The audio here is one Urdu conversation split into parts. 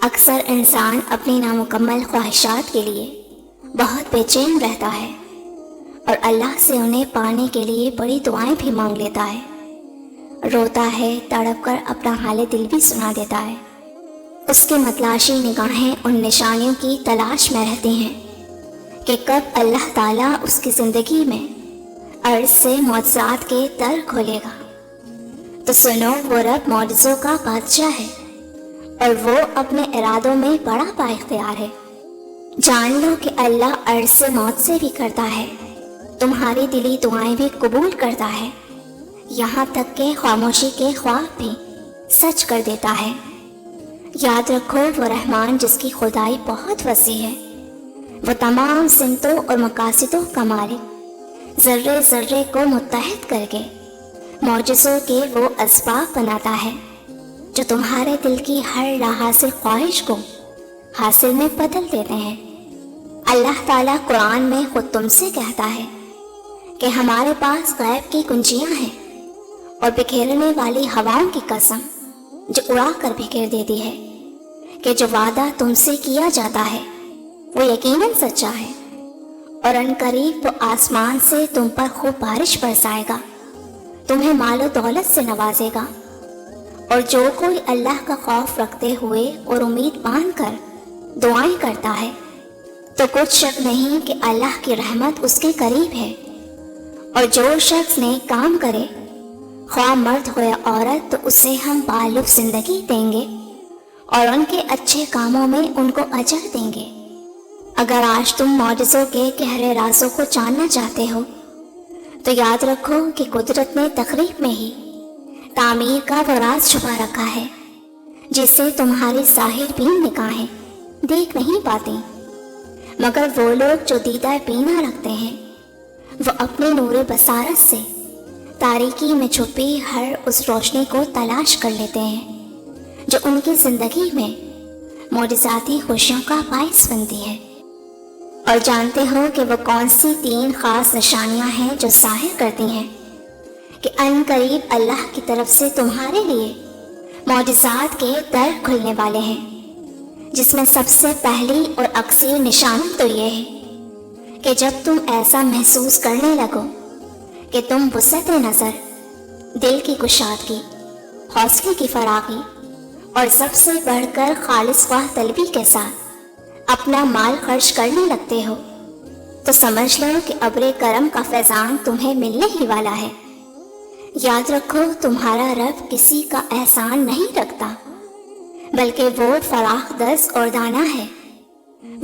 اکثر انسان اپنی نامکمل خواہشات کے لیے بہت بے چین رہتا ہے اور اللہ سے انہیں پانے کے لیے بڑی دعائیں بھی مانگ لیتا ہے، روتا ہے، تڑپ کر اپنا حال دل بھی سنا دیتا ہے۔ اس کی متلاشی نگاہیں ان نشانیوں کی تلاش میں رہتی ہیں کہ کب اللہ تعالیٰ اس کی زندگی میں عرض سے معجزات کے در کھولے گا۔ تو سنو، وہ رب معجزوں کا بادشاہ ہے اور وہ اپنے ارادوں میں بڑا بااختیار ہے۔ جان لو کہ اللہ عرض سے معجزے بھی کرتا ہے، تمہاری دلی دعائیں بھی قبول کرتا ہے، یہاں تک کہ خاموشی کے خواب بھی سچ کر دیتا ہے۔ یاد رکھو، وہ رحمان جس کی خدائی بہت وسیع ہے، وہ تمام سمتوں اور مقاصدوں کا مالک، ذرے ذرے کو متحد کر کے معجزوں کے وہ اسباب بناتا ہے جو تمہارے دل کی ہر ناحاصل خواہش کو حاصل میں بدل دیتے ہیں۔ اللہ تعالیٰ قرآن میں خود تم سے کہتا ہے کہ ہمارے پاس غیب کی کنجیاں ہیں اور بکھیرنے والی ہواؤں کی قسم جو اڑا کر بکھیر دیتی ہے کہ جو وعدہ تم سے کیا جاتا ہے وہ یقیناً سچا ہے، اور ان قریب وہ آسمان سے تم پر خوب بارش برسائے گا، تمہیں مال و دولت سے نوازے گا، اور جو کوئی اللہ کا خوف رکھتے ہوئے اور امید باندھ کر دعائیں کرتا ہے تو کچھ شک نہیں کہ اللہ کی رحمت اس کے قریب ہے۔ اور جو شخص نیک کام کرے، خواہ مرد ہو یا عورت، تو اسے ہم بالغ زندگی دیں گے اور ان کے اچھے کاموں میں ان کو اجر دیں گے۔ اگر آج تم معجزوں کے گہرے رازوں کو جاننا چاہتے ہو تو یاد رکھو کہ قدرت نے تخلیق میں ہی تعمیر کا وہ راز چھپا رکھا ہے جسے تمہاری ظاہر بین نگاہیں دیکھ نہیں پاتی، مگر وہ لوگ جو دیدہ بینا رکھتے ہیں وہ اپنے نور بصارت سے تاریکی میں چھپی ہر اس روشنی کو تلاش کر لیتے ہیں جو ان کی زندگی میں معجزاتی خوشیوں کا باعث بنتی ہے۔ اور جانتے ہو کہ وہ کون سی 3 خاص نشانیاں ہیں جو ظاہر کرتی ہیں کہ ان قریب اللہ کی طرف سے تمہارے لیے معجزات کے در کھلنے والے ہیں، جس میں سب سے پہلی اور اکثر نشانی تو یہ ہے کہ جب تم ایسا محسوس کرنے لگو کہ تم وسعت نظر، دل کی کشادگی، حوصلے کی فراغی اور سب سے بڑھ کر خالص خواہ طلبی کے ساتھ اپنا مال خرچ کرنے لگتے ہو، تو سمجھ لو کہ ابر کرم کا فیضان تمہیں ملنے ہی والا ہے۔ یاد رکھو، تمہارا رب کسی کا احسان نہیں رکھتا، بلکہ وہ فراخ دست اور دانا ہے۔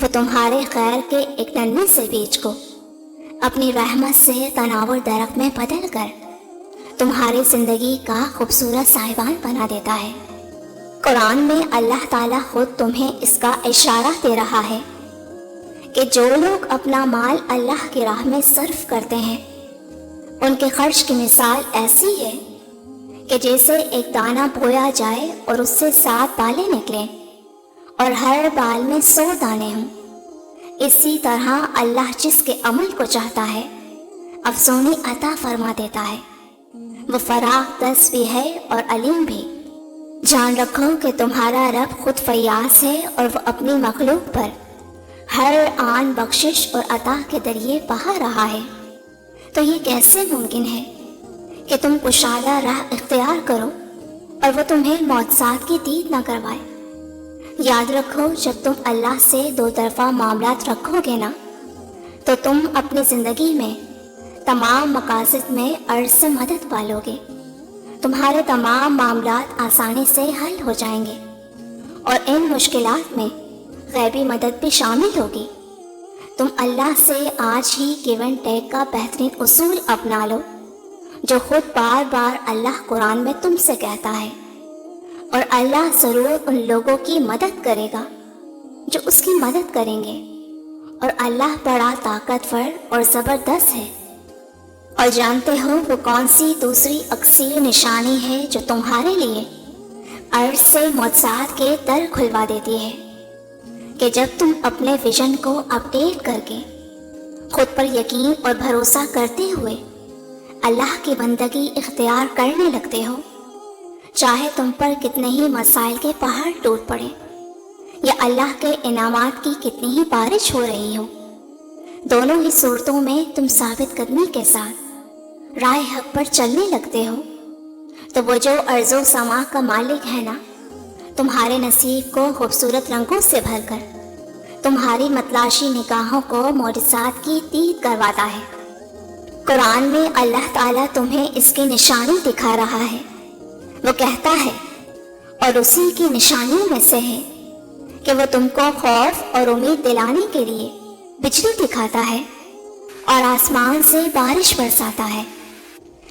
وہ تمہارے خیر کے ایک ننھے سے بیج کو اپنی رحمت سے تناور درخت میں بدل کر تمہاری زندگی کا خوبصورت سائبان بنا دیتا ہے۔ قرآن میں اللہ تعالیٰ خود تمہیں اس کا اشارہ دے رہا ہے کہ جو لوگ اپنا مال اللہ کی راہ میں صرف کرتے ہیں ان کے خرچ کی مثال ایسی ہے کہ جیسے ایک دانہ بویا جائے اور اس سے 7 بالیں نکلیں اور ہر بال میں 100 دانے ہوں، اسی طرح اللہ جس کے عمل کو چاہتا ہے افزونی عطا فرما دیتا ہے۔ وہ فراخ دست بھی ہے اور علیم بھی۔ جان رکھو کہ تمہارا رب خود فیاض ہے اور وہ اپنی مخلوق پر ہر آن بخشش اور عطا کے ذریعے بہا رہا ہے۔ تو یہ کیسے ممکن ہے کہ تم کشادہ راہ اختیار کرو اور وہ تمہیں معجزات کی دید نہ کروائے؟ یاد رکھو، جب تم اللہ سے 2 طرفہ معاملات رکھو گے نا تو تم اپنی زندگی میں تمام مقاصد میں عرض سے مدد پالو گے، تمہارے تمام معاملات آسانی سے حل ہو جائیں گے اور ان مشکلات میں غیبی مدد بھی شامل ہوگی۔ تم اللہ سے آج ہی گیو اینڈ ٹیک کا بہترین اصول اپنا لو جو خود بار بار اللہ قرآن میں تم سے کہتا ہے، اور اللہ ضرور ان لوگوں کی مدد کرے گا جو اس کی مدد کریں گے، اور اللہ بڑا طاقتور اور زبردست ہے۔ اور جانتے ہو وہ کون سی دوسری اکثر نشانی ہے جو تمہارے لیے عرض سے معجزات کے در کھلوا دیتی ہے کہ جب تم اپنے ویژن کو اپڈیٹ کر کے خود پر یقین اور بھروسہ کرتے ہوئے اللہ کی بندگی اختیار کرنے لگتے ہو، چاہے تم پر کتنے ہی مسائل کے پہاڑ ٹوٹ پڑے یا اللہ کے انعامات کی کتنی ہی بارش ہو رہی ہو، دونوں ہی صورتوں میں تم ثابت قدمی کے ساتھ راہ حق پر چلنے لگتے ہو، تو وہ جو ارض و سما کا مالک ہے نا، تمہارے نصیب کو خوبصورت رنگوں سے بھر کر تمہاری متلاشی نگاہوں کو معجزات کی دید کرواتا ہے۔ قرآن میں اللہ تعالیٰ تمہیں اس کی نشانی دکھا رہا ہے۔ وہ کہتا ہے، اور اسی کی نشانیوں میں سے ہے کہ وہ تم کو خوف اور امید دلانے کے لیے بجلی دکھاتا ہے اور آسمان سے بارش برساتا ہے،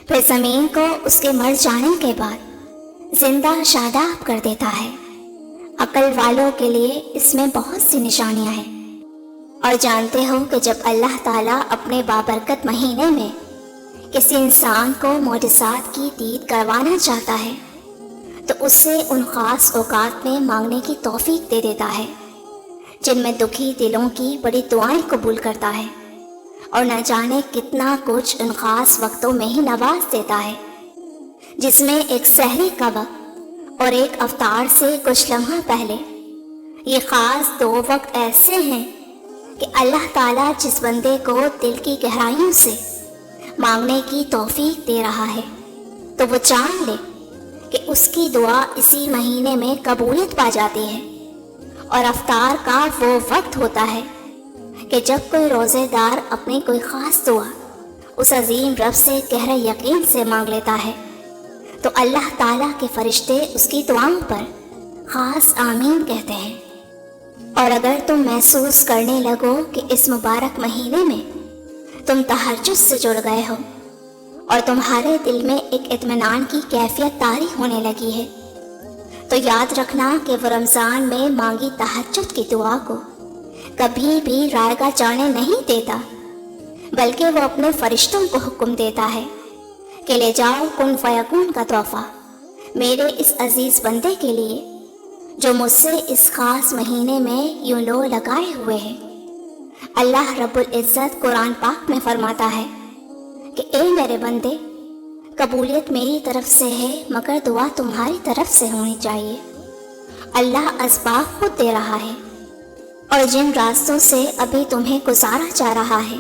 پھر زمین کو اس کے مر جانے کے بعد زندہ شاداب کر دیتا ہے۔ عقل والوں کے لیے اس میں بہت سی نشانیاں ہیں۔ اور جانتے ہو کہ جب اللہ تعالیٰ اپنے بابرکت مہینے میں کسی انسان کو معجزات کی دید کروانا چاہتا ہے تو اس سے ان خاص اوقات میں مانگنے کی توفیق دے دیتا ہے جن میں دکھی دلوں کی بڑی دعائیں قبول کرتا ہے، اور نہ جانے کتنا کچھ ان خاص وقتوں میں ہی نواز دیتا ہے، جس میں ایک سحری کا وقت اور ایک افطار سے کچھ لمحہ پہلے یہ خاص دو وقت ایسے ہیں کہ اللہ تعالیٰ جس بندے کو دل کی گہرائیوں سے مانگنے کی توفیق دے رہا ہے تو وہ جان لے کہ اس کی دعا اسی مہینے میں قبولیت پا جاتی ہے۔ اور افطار کا وہ وقت ہوتا ہے کہ جب کوئی روزے دار اپنی کوئی خاص دعا اس عظیم رب سے گہرے یقین سے مانگ لیتا ہے تو اللہ تعالیٰ کے فرشتے اس کی دعاؤں پر خاص آمین کہتے ہیں۔ اور اگر تم محسوس کرنے لگو کہ اس مبارک مہینے میں تم تہجد سے جڑ گئے ہو اور تمہارے دل میں ایک اطمینان کی کیفیت طاری ہونے لگی ہے، تو یاد رکھنا کہ وہ رمضان میں مانگی تہجد کی دعا کو کبھی بھی رائگاں جانے نہیں دیتا، بلکہ وہ اپنے فرشتوں کو حکم دیتا ہے کہ لے جاؤ کن فیکون کا تحفہ میرے اس عزیز بندے کے لیے جو مجھ سے اس خاص مہینے میں یوں لو لگائے ہوئے ہے۔ اللہ رب العزت قرآن پاک میں فرماتا ہے کہ اے میرے بندے، قبولیت میری طرف سے ہے مگر دعا تمہاری طرف سے ہونی چاہیے۔ اللہ اسباب خود دے رہا ہے، اور جن راستوں سے ابھی تمہیں گزارا جا رہا ہے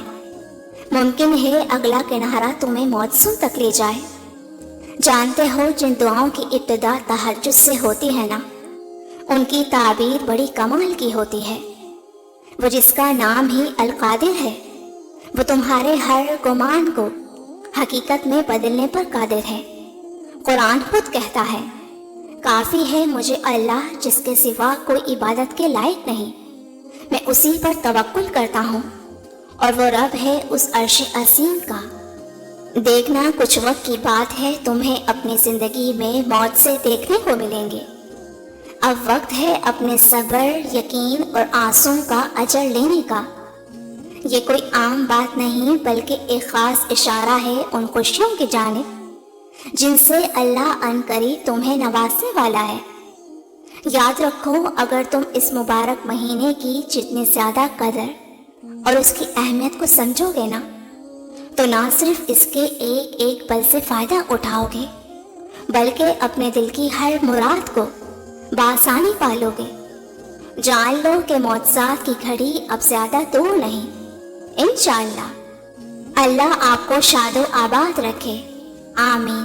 ممکن ہے اگلا کنارہ تمہیں موسم تک لے جائے۔ جانتے ہو جن دعاؤں کی ابتدا تہجد سے ہوتی ہے نا، ان کی تعبیر بڑی کمال کی ہوتی ہے۔ وہ جس کا نام ہی القادر ہے، وہ تمہارے ہر گمان کو حقیقت میں بدلنے پر قادر ہے۔ قرآن خود کہتا ہے، کافی ہے مجھے اللہ جس کے سوا کوئی عبادت کے لائق نہیں، میں اسی پر توکل کرتا ہوں، اور وہ رب ہے اس عرش عظیم کا۔ دیکھنا کچھ وقت کی بات ہے، تمہیں اپنی زندگی میں موت سے دیکھنے کو ملیں گے۔ اب وقت ہے اپنے صبر، یقین اور آنسوں کا اجر لینے کا۔ یہ کوئی عام بات نہیں بلکہ ایک خاص اشارہ ہے ان خوشیوں کی جانب جن سے اللہ عنقریب تمہیں نوازنے والا ہے۔ یاد رکھو، اگر تم اس مبارک مہینے کی جتنی زیادہ قدر اور اس کی اہمیت کو سمجھو گے نا، تو نہ صرف اس کے ایک ایک پل سے فائدہ اٹھاؤ گے بلکہ اپنے دل کی ہر مراد کو بآسانی پالو گے۔ جان لو کہ معجزات کی گھڑی اب زیادہ دور نہیں، انشاءاللہ۔ اللہ آپ کو شاد و آباد رکھے، آمین۔